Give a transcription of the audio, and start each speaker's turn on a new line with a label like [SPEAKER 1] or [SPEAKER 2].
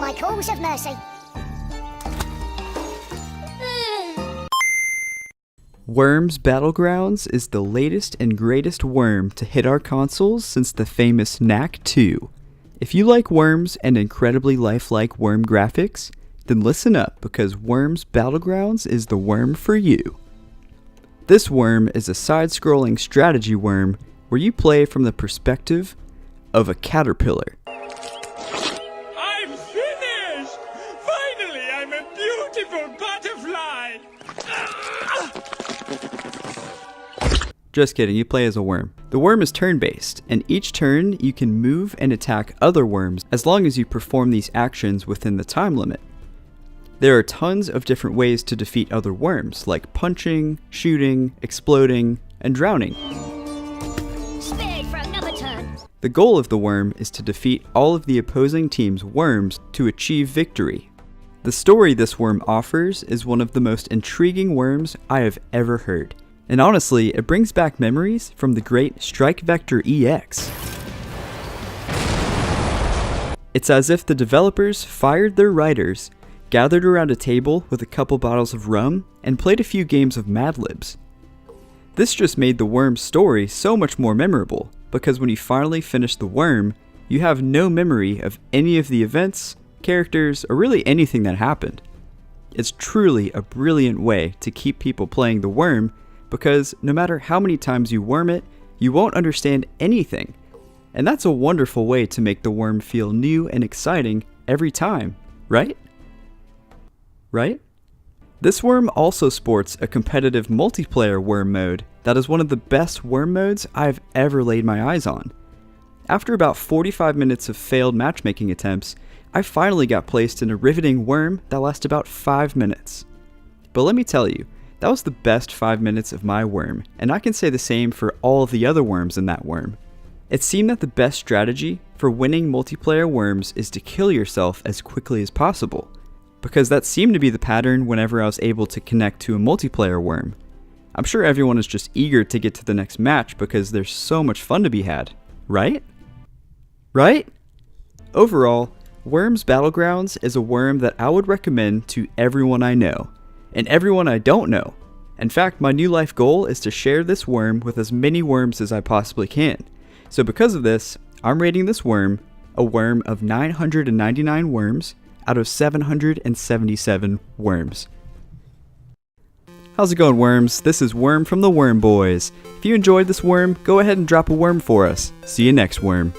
[SPEAKER 1] my calls of mercy.
[SPEAKER 2] Worms Battlegrounds is the latest and greatest worm to hit our consoles since the famous Knack 2. If you like worms and incredibly lifelike worm graphics, then listen up because Worms Battlegrounds is the worm for you. This worm is a side-scrolling strategy worm where you play from the perspective of a caterpillar.
[SPEAKER 3] I'm finished! Finally, I'm a beautiful butterfly!
[SPEAKER 2] Just kidding, you play as a worm. The worm is turn-based, and each turn you can move and attack other worms as long as you perform these actions within the time limit. There are tons of different ways to defeat other worms, like punching, shooting, exploding, and drowning.
[SPEAKER 1] Spared for another turn.
[SPEAKER 2] The goal of the worm is to defeat all of the opposing team's worms to achieve victory. The story this worm offers is one of the most intriguing worms I have ever heard. And honestly, it brings back memories from the great Strike Vector EX. It's as if the developers fired their writers, gathered around a table with a couple bottles of rum, and played a few games of Mad Libs. This just made the worm's story so much more memorable, because when you finally finish the worm, you have no memory of any of the events, characters, or really anything that happened. It's truly a brilliant way to keep people playing the worm, because no matter how many times you worm it, you won't understand anything. And that's a wonderful way to make the worm feel new and exciting every time, right? Right? This worm also sports a competitive multiplayer worm mode that is one of the best worm modes I've ever laid my eyes on. After about 45 minutes of failed matchmaking attempts, I finally got placed in a riveting worm that lasted about 5 minutes. But let me tell you, that was the best 5 minutes of my worm, and I can say the same for all of the other worms in that worm. It seemed that the best strategy for winning multiplayer worms is to kill yourself as quickly as possible, because that seemed to be the pattern whenever I was able to connect to a multiplayer worm. I'm sure everyone is just eager to get to the next match because there's so much fun to be had, right? Right? Overall, Worms Battlegrounds is a worm that I would recommend to everyone I know, and everyone I don't know. In fact, my new life goal is to share this worm with as many worms as I possibly can. So because of this, I'm rating this worm a worm of 999 worms out of 777 worms. How's it going, worms? This is Worm from the Worm Boys. If you enjoyed this worm, go ahead and drop a worm for us. See you next worm.